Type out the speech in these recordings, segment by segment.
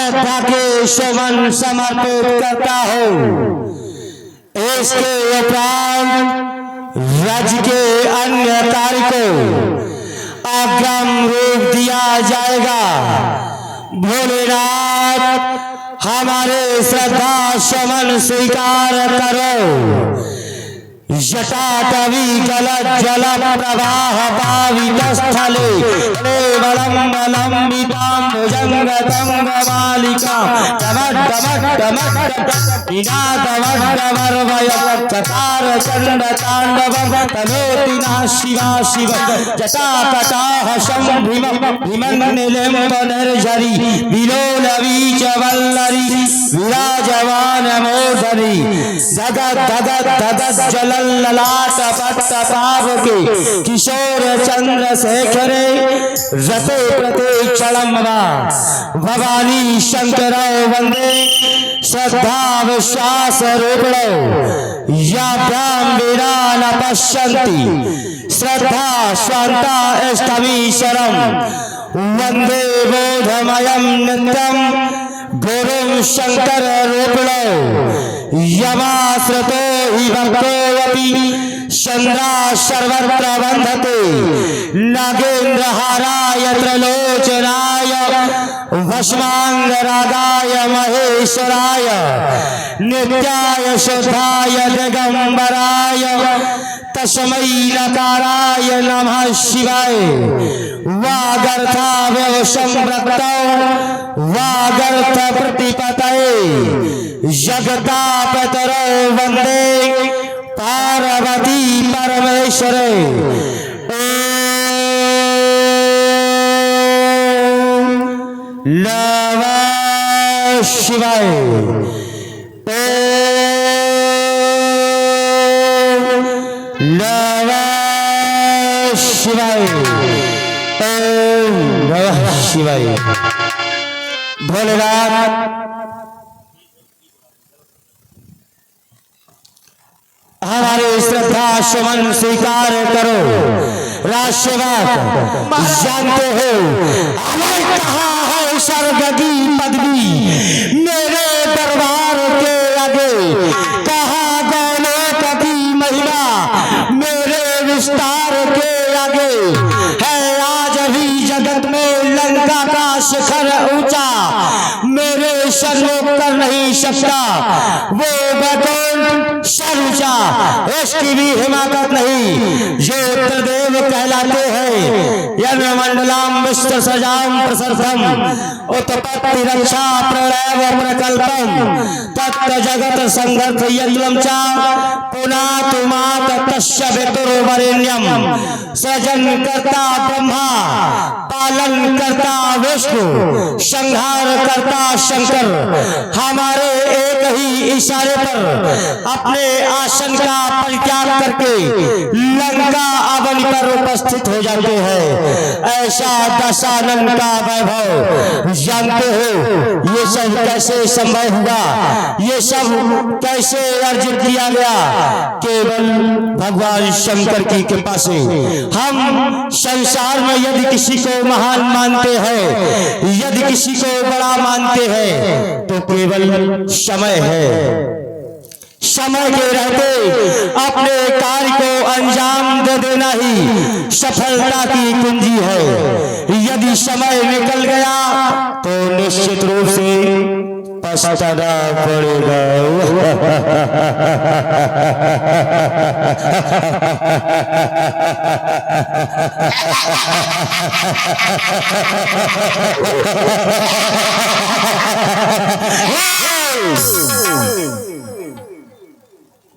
श्रद्धा के सुमन समर्पित करता हूँ। इसके उपरांत रज के अन्य कार्य को अग्रम रूप दिया जाएगा। भोलेनाथ हमारे श्रद्धा सुमन स्वीकार करो। जटाटवी जल जल प्रवाह पावितस्थले लंबितां भुजंगतंगमालिका चकार चंड तांडव तनोति नः शिवा शिव जटाकटाह शंभुमन्निलिम्ब निर्झरी विलोलवीच वल्लरी विराजमान मोदरी धगत धगत धगत जल ललाट पट्ट पाव के किशोर चंद्र शेखरे रते प्रते चलम्बा भवानी शंकर वंदे श्रद्धा विश्वास रूपणो याभ्याम वीरा न पश्यन्ति श्रद्धा स्वांता अष्टमीश्वरम वंदे बोधमयम नित्यम गुरुं शंकर रूपणो यमाश्रितो हि भक्तोऽपि चंद्रा सर्वत्र वंदते नागेन्द्रहाराय त्रिलोचनाय भस्मांगरागाय महेश्वराय नित्याय शुद्धाय दिगंबराय तस्मै नकाराय नमः शिवाय। वागर्थावयव संवृत्तौ वागर्थ प्रतिपतये जगतापतरो वंदे पार्वती परमेश्वरे। ओम नमः शिवाय। ओम नमः शिवाय। ओम नमः शिवाय। भोलेनाथ हमारे श्रद्धा सुमन स्वीकार करो। राष्ट्रवाद जानते हो हमें कहा है स्वर्ग की पदवी मेरे दरबार के आगे, कहा गौलोक की महिमा मेरे विस्तार के आगे है। आज भी जगत में लंका का शिखर ऊंचा मेरे सन्मुख कर नहीं सकता। वो बैकुंठ सर्वोच्चा इसकी भी हिमाकत नहीं। जो उत्तरदेव कहलाते हैं यज्ञमंडलम विश्व सजाम प्रसर्थम उत्पत्ति रक्षा प्रलय प्रकल्पम तत्व जगत संघर्ष यज्ञम च पुनातु मात तस्य वितुर्वरेण्यम सृजन करता ब्रह्मा पालन करता विष्णु संहार करता शंकर। हमारे एक ही इशारे पर अपने आसन का परित्याग करके लंका अवन पर उपस्थित हो जाते हैं। ऐसा दशानन का वैभव जानते हो ये सब कैसे संभव हुआ, ये सब कैसे अर्जित किया गया? केवल भगवान शंकर की कृपा से। हम संसार में यदि किसी को महान मानते हैं, यदि किसी को बड़ा मानते हैं तो केवल समय है। समय के रहते अपने कार्य को अंजाम दे देना ही सफलता की कुंजी है। यदि समय निकल गया तो निश्चित रूप से पछताना पड़ेगा।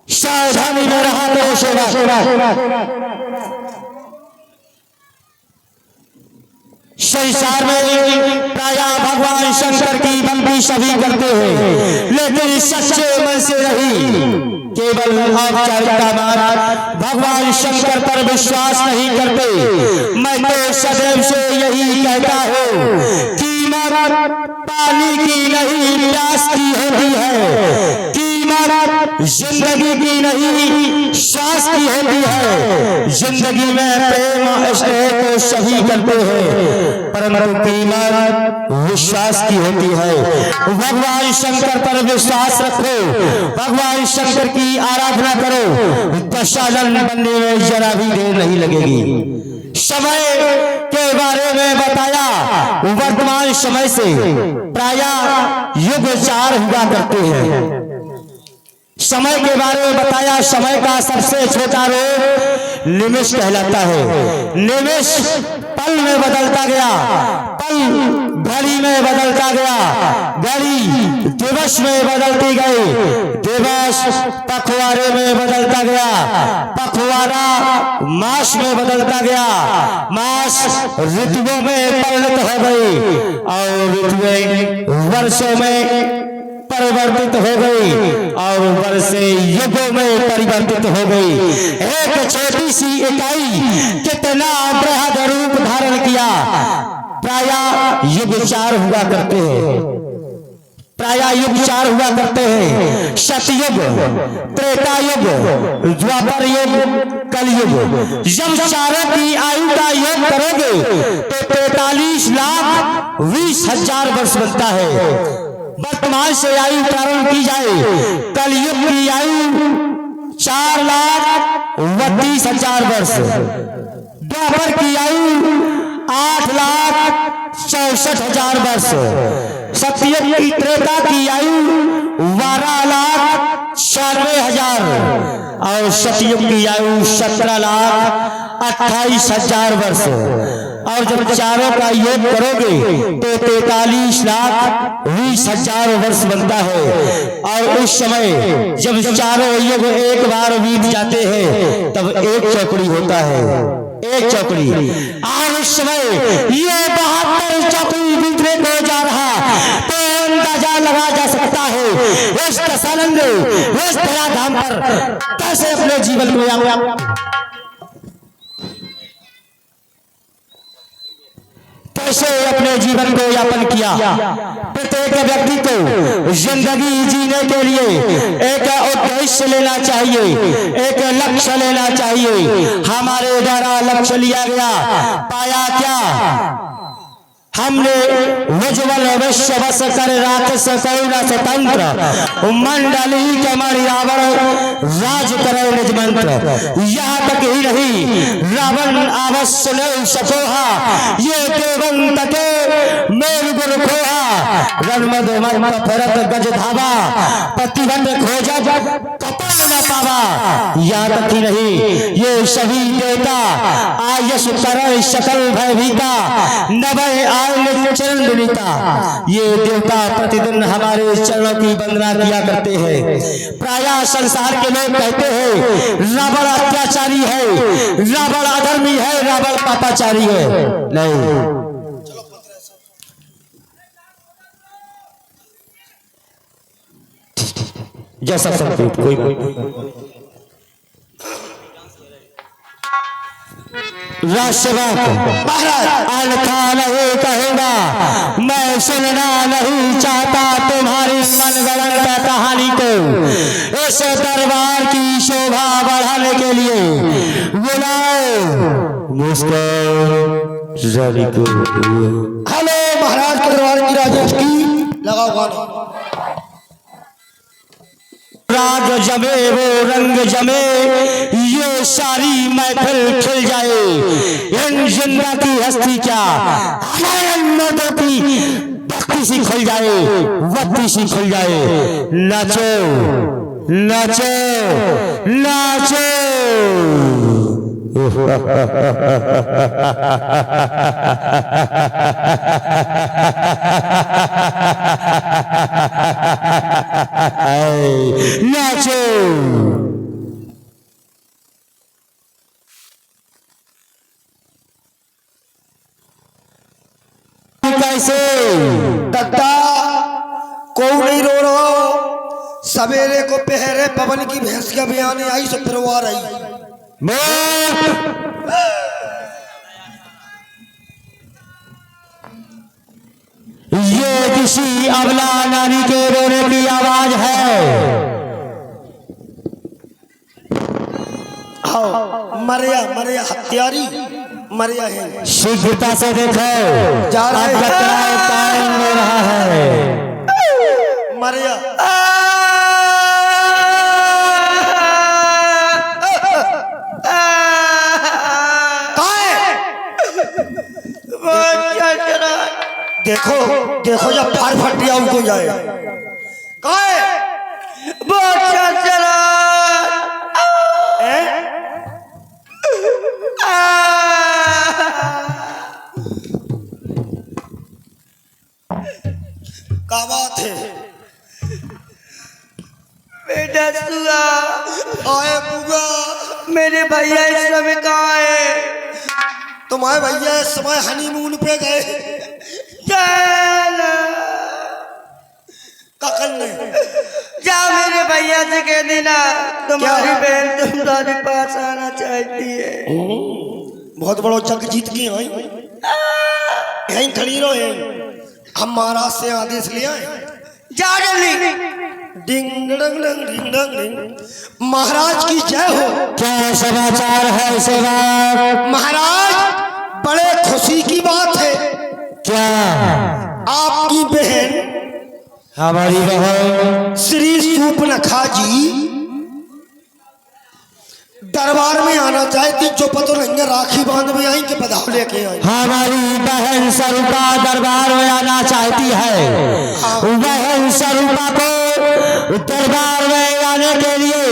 सावधानी में रहा करो सेवा। संसार में प्राय भगवान शंकर की बंदी सभी करते हैं, लेकिन सच्चे मन से नहीं, केवल औपचारिकता मात्र भगवान शंकर पर विश्वास नहीं करते। मैं तो सदैव से यही कहता हूँ कीमत पानी की नहीं प्यास की होती है, कीमत जिंदगी की नहीं श्वास की होती है। जिंदगी में प्रेम स्नेह को सही करते हैं, परंतु कीमत विश्वास की होती है। भगवान शंकर पर विश्वास रखो, भगवान शंकर की आराधना करो, दशानन बनने में जरा भी देर नहीं लगेगी। समय के बारे में बताया, वर्तमान समय से प्रायः युग 4 हुआ करते हैं। समय के बारे में बताया, समय का सबसे छोटा रूप निमिष कहलाता है। निमिष पल में बदलता गया, पल घड़ी में बदलता गया, घड़ी दिवस में बदलती गई, दिवस पखवाड़े में बदलता गया, पखवाड़ा मास में बदलता गया, मास ऋतुओं में परिणत हो गई और ऋतुएं वर्षों में परिवर्तित हो गई और वर्षे युगों में परिवर्तित हो गई। एक छोटी सी इकाई कितना बृहद रूप धारण किया। प्रायः युग 4 हुआ करते हैं, प्रायः युग 4 हुआ करते हैं। सतयुग, त्रेता युग, द्वापर युग, कलयुग। जब चारों की आयु का योग करोगे तो 43,20,000 वर्ष बनता है। वर्तमान से आयु प्रारंभ की जाए, कलयुग की आयु 4,32,000 वर्ष, द्वापर की आयु 8,64,000 वर्ष, सतयुग की त्रेता की आयु 12,96,000 और सतयुग की आयु 17,28,000 वर्ष। और जब चारों का योग करोगे तो 43,20,000 वर्ष बनता है। और उस समय जब चारों युग एक बार बीत जाते हैं तब एक चौकड़ी होता है, एक चौकड़ी। और उस समय ये 72 चौकड़ी बीतने को जा रहा तो अंदाजा लगा जा सकता है इस दशानंद, इस धराधाम पर कैसे अपने जीवन को कैसे अपने जीवन को यापन किया। प्रत्येक व्यक्ति को जिंदगी जीने के लिए एक उद्देश्य लेना चाहिए, एक लक्ष्य लेना चाहिए। हमारे द्वारा लक्ष्य लिया गया, पाया क्या? हमने उज्ज्वल विश्व बस कर राक्षस करुण स्वतंत्र मंडली कमरियावर राज करे निज मंत्र। यहाँ तक ही नहीं, रावण अवश्य ने सकोहा, ये देवंत के मेरु गुर खोहा। रणमद मत फरत गज धावा, प्रतिबंध खोजा कपड़ न पावा। यहाँ तक ही नहीं, ये सभी देवता आयस करे सकल भयभीता, नभय चरण दुनिता। ये देवता प्रतिदिन हमारे चरणों की वंदना किया करते हैं। प्रायः संसार के लोग कहते हैं रावण अत्याचारी है, रावण अधर्मी है, रावण पापाचारी है। नहीं, जैसा संकेत कोई राष्ट्रवाद अन्यथा नहीं कहूँगा, मैं सुनना नहीं चाहता तुम्हारी मनगढ़ंत कहानी को। इस दरबार की शोभा बढ़ाने के लिए बुलाओ मुस्कान को। हेलो महाराज के दरबार की राजेश की लगाओ गाना। राग जमे वो रंग जमे, ये सारी महफिल खिल जाए। इन जिंदा की हस्ती क्या हमारे मर्दों की भक्ति सी खुल जाए, वक्ति सी खुल जाए। नाचो नाचो नाचो। नाचो। कैसे दद्दा को नहीं रो रहा, सवेरे को पहरे पवन की भैंस के बयान आई सो फिरवा रही। ये किसी अबला नारी के रोने की आवाज है। आओ मरिया मरिया हत्यारी मरिया है। शीघ्रता से देखो, जा रहा है। अब यात्राएं टाइम ले रहा है। मरिया देखो देखो जब फाड़ फटिया उनको जाए काहे का बात है बेटा सुआ आए बुआ मेरे भैया इस समय कहाँ है? तुम्हारे भैया इस समय हनीमून पे गए जाना ककल ने जाओ मेरे भैया से कह देना तुम्हारी बहन तुम्हारे पास आना चाहती है। बहुत बड़ो जग जीत के आई यहीं खड़ी रहो हम महाराज से आदेश ले आए जाओ जल्दी। डिंग डंग डंग डिंग डंग डिंग। महाराज की जय हो। क्या समाचार है सेवक? महाराज बड़े खुशी की बात है क्या आपकी बहन हमारी बहन श्री सूपनखा जी दरबार में आना चाहती जो पतो नहीं राखी बांध में आई के बधाव लेके आई। हमारी बहन स्वरूपा दरबार में आना चाहती है। बहन स्वरूपा को दरबार में आने के लिए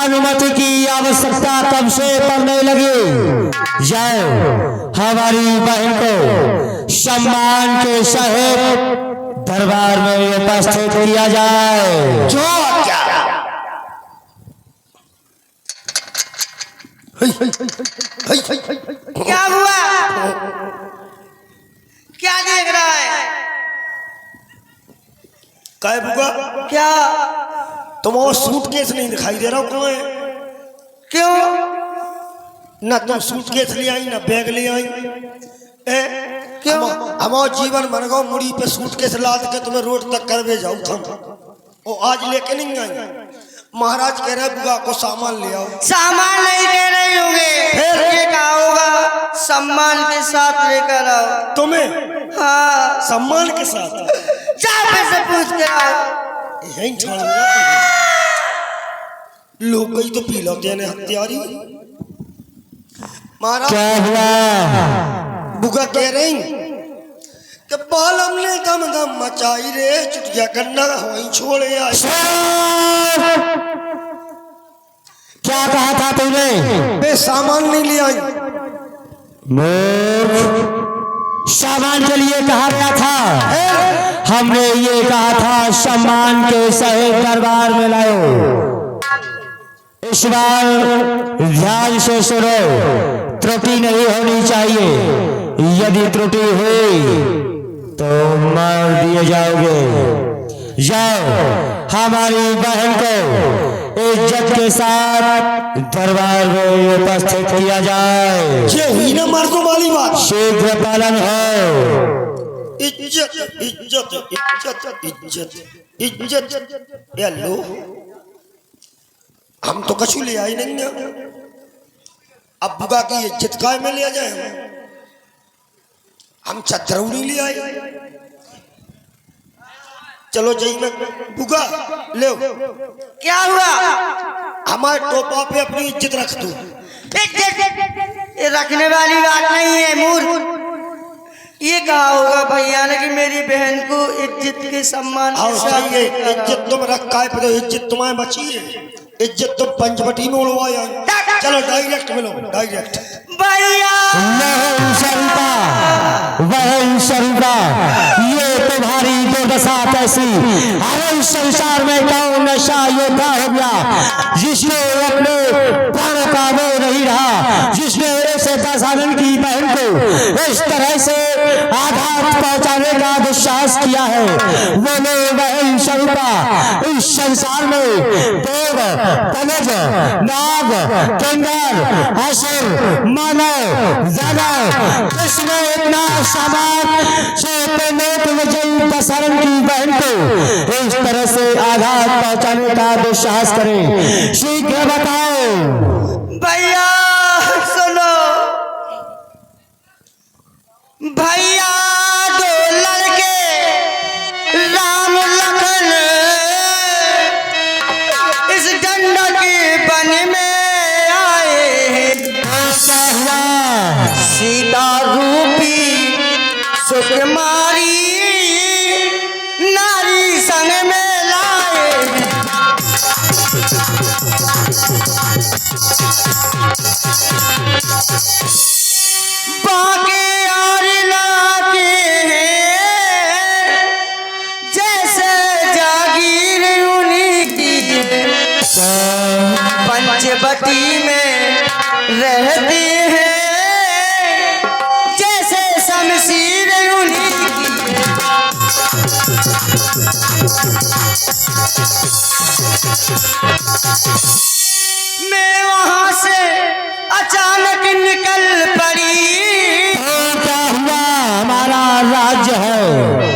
अनुमति की आवश्यकता कब से पड़ने लगी। जाओ हमारी बहन को सम्मान के सहित दरबार में उपस्थित किया जाए। जो क्या क्या हुआ? क्या देख रहा है? काय बुआ क्या तुम वो सूटकेस नहीं दिखाई दे रहा हो कहाँ है? क्यों? ना तुम सूटकेस ले आई ना बैग ले आई क्यों? हमारा जीवन मन गो मुड़ी पे सूटकेस लाद के तुम्हें रोड तक करवे जाऊ था वो आज लेके नहीं आई। महाराज कह रहे बुआ को सामान ले आओ। सामान नहीं दे रहे होंगे फिर? ये कहा होगा सम्मान के साथ लेकर आओ। तुम्हें हाँ सम्मान के साथ जा फिर से पूछ के आओ। यही छोड़ लोग गई तो पी लेते हैं हत्यारी। महाराज क्या हुआ? बुआ कह रही कि बाल हमने दम दम मचाई रे चुटिया करना वहीं छोड़े आई। क्या कहा था तूने? बे सामान नहीं ले आई। मूर्ख, सामान के लिए कहा गया था। हमने ये कहा था सम्मान के सहित दरबार में लाओ। इस बार ध्यान से सुनो, त्रुटि नहीं होनी चाहिए। यदि त्रुटि हुई तो मार दिए जाओगे। जाओ हमारी बहन को इज्जत के साथ दरबार में उपस्थित किया जाए। ये हुई ना मर्दों वाली बात। शीघ्र पालन हो। इज्जत इज्जत इज्जत इज्जत इज्जत ये लो हम तो कछु ले आई नहीं है। अब बुआ की इज्जत काय में ले जाए हम छतरौनी ले आए। चलो जई में बुआ ले क्या हुआ? हमारे टोपा पे अपनी इज्जत रख दो। ये रखने वाली बात नहीं है मूर्ख। ये कहा होगा भैया ने कि मेरी बहन को इज्जत के सम्मान के साथ ये इज्जत तुम रखा है पर इज्जत तुम्हारे बची है। इज्जत तुम पंचवटी में उड़वाया। चलो डायरेक्ट मिलो डायरेक्ट। भैया बहन स्वरूपा, बहन स्वरूपा, ये तुम्हारी दुर्दशा कैसी? अरे संसार में कौन नशा योद्धा हो गया जिसने अपने प्राणों का वो नहीं रहा, जिसने ऐसे दशानंद की बहन को इस तरह से आघात पहुंचाने का दुस्साहस किया है। बोले बहन स्वरूपा, इस संसार में देव, तनुज, नाग, किंकर, असुर, मानव, दानव, किसने इतना सामान से विजयी दशरथ की बहन को इस तरह से आघात पहुंचाने का दुस्साहस करे? शीघ्र बताओ। भैया सुनो, भैया दो लड़के राम लखन इस डंडक बन में आए हैं। सीता रूपी सुकुमारी नारी संग में लाए हैं। बाके और लाके हैं जैसे जागीर उन्हीं की, पंचवटी में रहती है जैसे शमशीर उन्हीं की। मैं वहां से अचानक निकल पड़ी, क्या हुआ? हमारा राज्य है,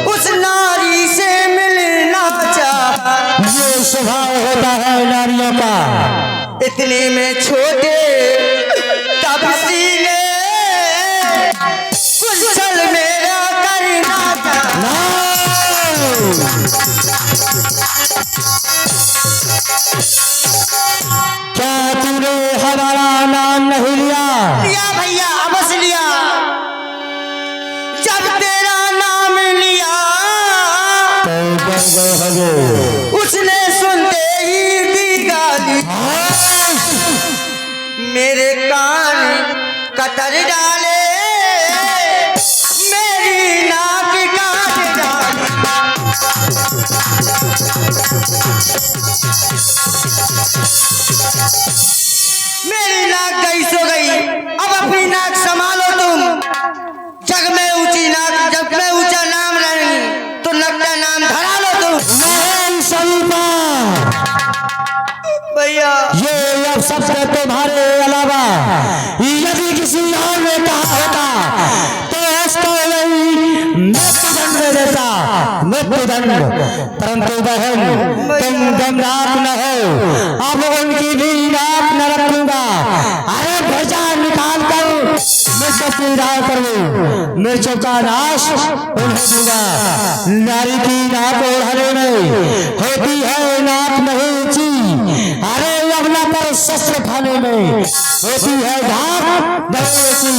उस नारी से मिलना चाहा। ये स्वभाव होता है नारियों का। इतने में छोटे तपसी ने कुशल मेरा करना चाहा। क्या तूने हमारा नाम नहीं लिया? लिया भैया, अवश्य लिया। जब तेरा नाम लिया तो डर गए होगे। उसने सुनते ही दी गाली, मेरे कान कतर डाले, मेरी नाक काट डाली। मेरी नाक गई सो गई, अब अपनी नाक संभालो तुम। जग में ऊंची नाक, जग में ऊंचा नाम नहीं तो लगता नाम धरा लो तुम। नहीं सलमा, भैया ये अब शब्द तुम्हारे अलावा यदि किसी और ने कहा होता तो उसको वही मृत्युदंड दे देता, मृत्युदंड। परंतु बहन तुम गमरात न हो, अब उनकी भी नाक न रखूंगा। अरे भजा निकाल कर मिर्चों की राह करो, मिर्चों का नाश उन्हें दूंगा। नारी की नाक ओढ़ने में होती है नाक नहीं ऊंची, अरे यमुना पर शस्त्र खाने में होती है धाक नहीं ऊंची।